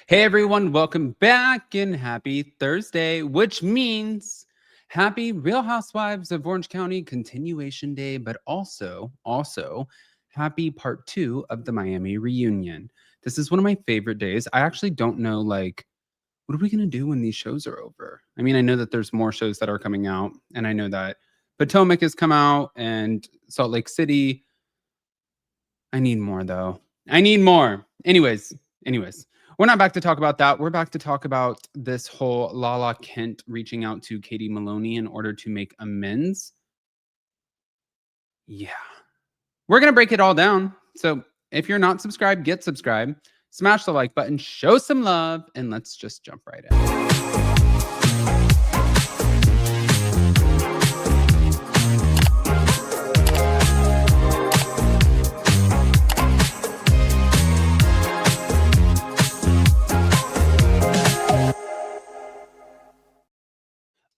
Hey everyone, welcome back and happy Thursday, which means happy Real Housewives of Orange County continuation day, but also happy part 2 of the Miami reunion. This is one of my favorite days. I actually don't know what are we going to do when these shows are over? I mean, I know that there's more shows that are coming out and I know that Potomac has come out and Salt Lake City. I need more though. I need more. Anyways, we're not back to talk about that. We're back to talk about this whole Lala Kent reaching out to Katie Maloney in order to make amends. Yeah. We're going to break it all down. So if you're not subscribed, get subscribed, smash the like button, show some love, and let's just jump right in.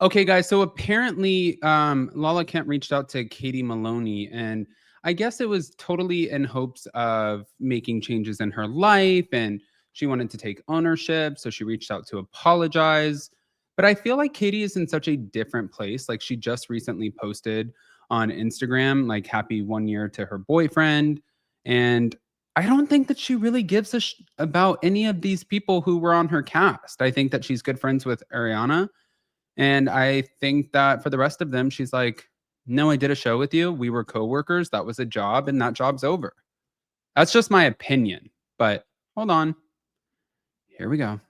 Okay, guys. So apparently, Lala Kent reached out to Katie Maloney, and I guess it was totally in hopes of making changes in her life, and she wanted to take ownership. So she reached out to apologize. But I feel like Katie is in such a different place. Like she just recently posted on Instagram, like happy 1 year to her boyfriend, and I don't think that she really gives a about any of these people who were on her cast. I think that she's good friends with Ariana. And I think that for the rest of them, she's like, no, I did a show with you. We were coworkers. That was a job, and that job's over. That's just my opinion. But hold on. Here we go.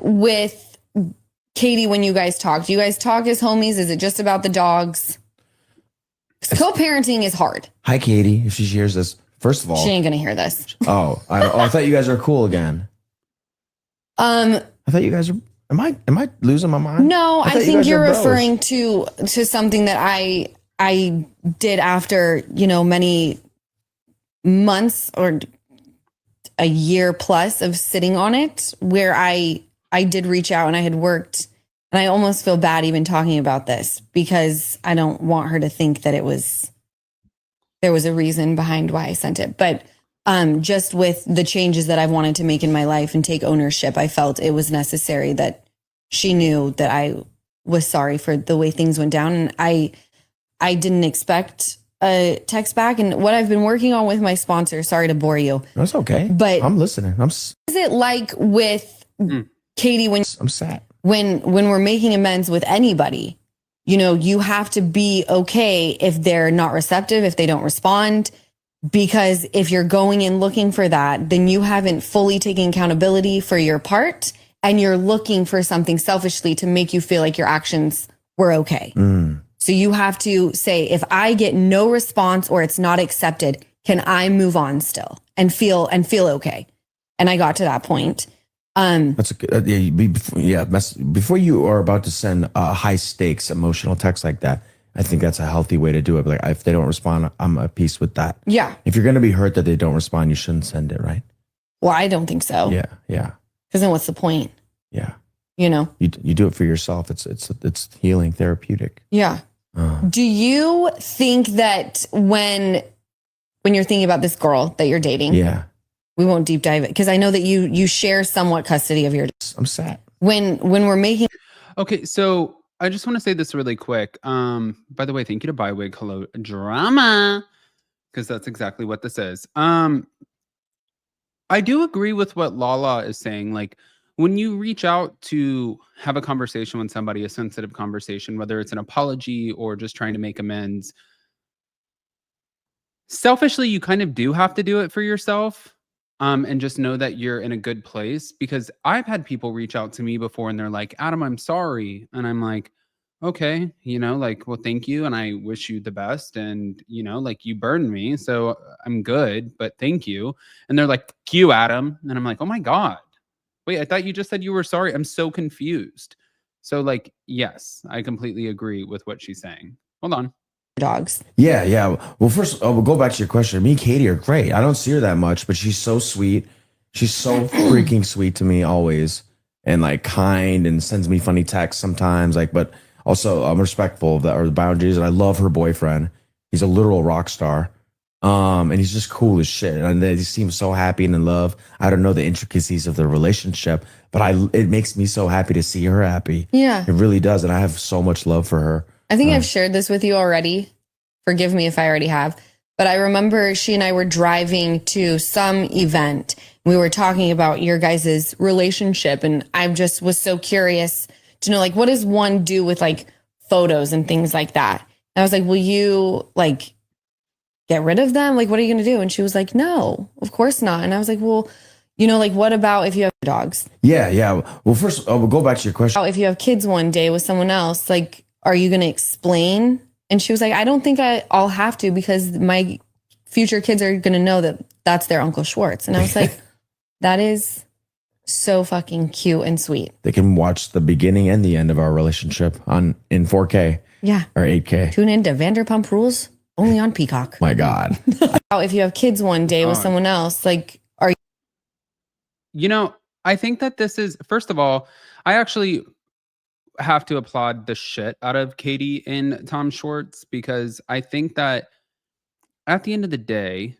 With Katie, when you guys talk, do you guys talk as homies? Is it just about the dogs? Co-parenting is hard. Hi, Katie. If she hears this, first of all, she ain't gonna hear this. I thought you guys are cool again. I thought you guys are. Am I losing my mind? No, I think you're referring to something that I did after, many months or a year plus of sitting on it, where I did reach out and I had worked, and I almost feel bad even talking about this because I don't want her to think that there was a reason behind why I sent it. But just with the changes that I've wanted to make in my life and take ownership, I felt it was necessary that she knew that I was sorry for the way things went down. And I didn't expect a text back. And what I've been working on with my sponsor, sorry to bore you. That's okay. But I'm listening. Is it like with Katie I'm sad. When we're making amends with anybody, you have to be okay if they're not receptive, if they don't respond. Because if you're going in looking for that, then you haven't fully taken accountability for your part, and you're looking for something selfishly to make you feel like your actions were okay. So you have to say, if I get no response or it's not accepted, can I move on still and feel okay? And I got to that point. That's a good. Before you are about to send a high stakes emotional text like that, I think that's a healthy way to do it. Like, if they don't respond, I'm at peace with that. Yeah. If you're going to be hurt that they don't respond, you shouldn't send it, right? Well, I don't think so. Yeah. Because then what's the point? Yeah. You do it for yourself. It's healing, therapeutic. Yeah. Do you think that when you're thinking about this girl that you're dating? Yeah. We won't deep dive it because I know that you share somewhat custody of your. I'm sad. When we're making. Okay, so I just want to say this really quick. By the way, thank you to Bywig. Hello, drama, because that's exactly what this is. I do agree with what Lala is saying. Like, when you reach out to have a conversation with somebody, a sensitive conversation, whether it's an apology or just trying to make amends, selfishly, you kind of do have to do it for yourself. And just know that you're in a good place, because I've had people reach out to me before and they're like, Adam, I'm sorry. And I'm like, okay, well, thank you. And I wish you the best. And, you burned me. So I'm good, but thank you. And they're like, "Thank you, Adam." And I'm like, oh my God, wait, I thought you just said you were sorry. I'm so confused. So yes, I completely agree with what she's saying. Hold on. Dogs. Yeah. Well, first, we'll go back to your question. Me and Katie are great. I don't see her that much, but she's so sweet. She's so freaking sweet to me always, and kind, and sends me funny texts sometimes. But also I'm respectful of the boundaries, and I love her boyfriend. He's a literal rock star. And he's just cool as shit. And they seem so happy and in love. I don't know the intricacies of their relationship, but it makes me so happy to see her happy. Yeah. It really does. And I have so much love for her. I think I've shared this with you already. Forgive me if I already have. But I remember she and I were driving to some event. We were talking about your guys' relationship. And I just was so curious to know, like, what does one do with like photos and things like that? And I was like, will you like get rid of them? Like, what are you going to do? And she was like, no, of course not. And I was like, well, you know, like, what about if you have dogs? Yeah. Well, first, we'll go back to your question. If you have kids one day with someone else, like, are you going to explain? And she was like, I don't think I'll have to, because my future kids are going to know that that's their Uncle Schwartz. And I was like, that is so fucking cute and sweet. They can watch the beginning and the end of our relationship in 4K. Yeah. Or 8K. Tune in to Vanderpump Rules only on Peacock. My God. If you have kids one day with someone else, like, are you? You know, I think that this is, first of all, I actually have to applaud the shit out of Katie and Tom Schwartz, because I think that at the end of the day,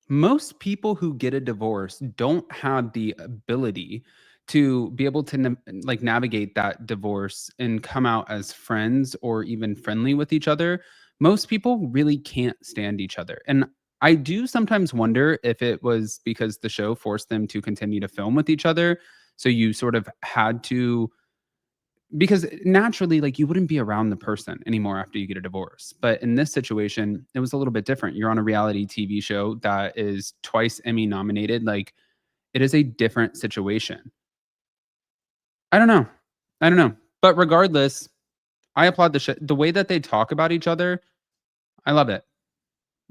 most people who get a divorce don't have the ability to be able to navigate that divorce and come out as friends or even friendly with each other. Most people really can't stand each other. And I do sometimes wonder if it was because the show forced them to continue to film with each other. So you sort of had to, because naturally, like, you wouldn't be around the person anymore after you get a divorce. But in this situation, it was a little bit different. You're on a reality TV show that is twice Emmy nominated. Like, it is a different situation. I don't know. But regardless, I applaud the way that they talk about each other. I love it.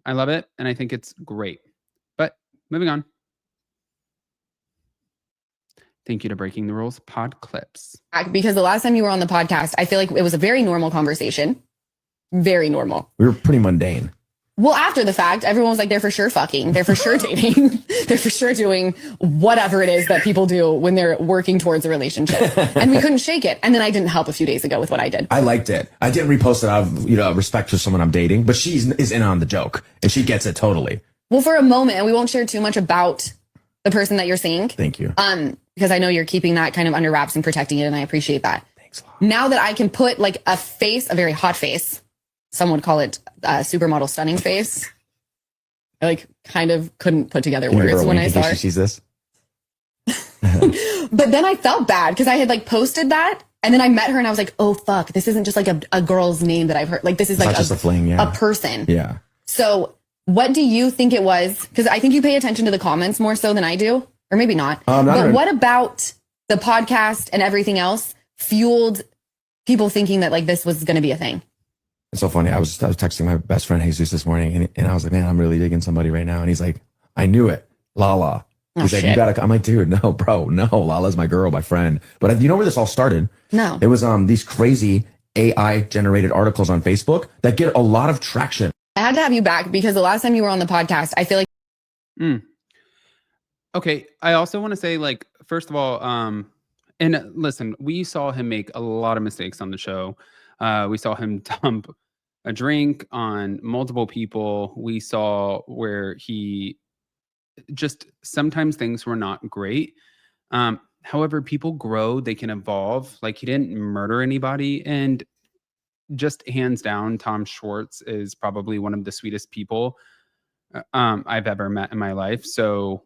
And I think it's great. But moving on. Thank you to Breaking the Rules Pod Clips. Because the last time you were on the podcast, I feel like it was a very normal conversation. Very normal. We were pretty mundane. Well, after the fact, everyone was like, they're for sure fucking. They're for sure dating. They're for sure doing whatever it is that people do when they're working towards a relationship. And we couldn't shake it. And then I didn't help a few days ago with what I did. I liked it. I didn't repost it out of respect for someone I'm dating, but she is in on the joke and she gets it totally. Well, for a moment, and we won't share too much about the person that you're seeing. Thank you. Because I know you're keeping that kind of under wraps and protecting it, and I appreciate that. Thanks a lot. Now that I can put like a face, a very hot face, some would call it supermodel stunning face. I like kind of couldn't put together words when I saw her. She sees this. But then I felt bad because I had like posted that, and then I met her and I was like, oh fuck, this isn't just like a girl's name that I've heard. Like, this is like just a fling, yeah. A person. Yeah. So what do you think it was? Because I think you pay attention to the comments more so than I do. Or maybe not. But what about the podcast and everything else fueled people thinking that like this was going to be a thing? It's so funny. I was texting my best friend Jesus this morning, and I was like, man, I'm really digging somebody right now. And he's like, I knew it. Lala. He's like, you gotta. I'm like, dude, no, bro, no. Lala's my girl, my friend. But you know where this all started? No. It was these crazy AI generated articles on Facebook that get a lot of traction. I had to have you back because the last time you were on the podcast, I feel like. Okay, I also want to say, like, first of all, and listen, we saw him make a lot of mistakes on the show. We saw him dump a drink on multiple people. We saw where he just, sometimes things were not great. However, people grow, they can evolve. Like, he didn't murder anybody. And just hands down, Tom Schwartz is probably one of the sweetest people I've ever met in my life. So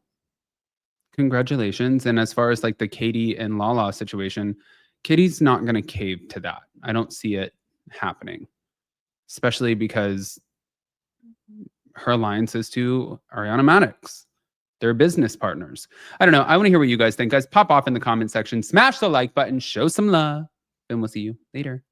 congratulations. And as far as like the Katie and Lala situation, Katie's not going to cave to that. I don't see it happening, especially because her alliance is to Ariana Madix. They're business partners. I don't know. I want to hear what you guys think. Guys, pop off in the comment section, smash the like button, show some love, and we'll see you later.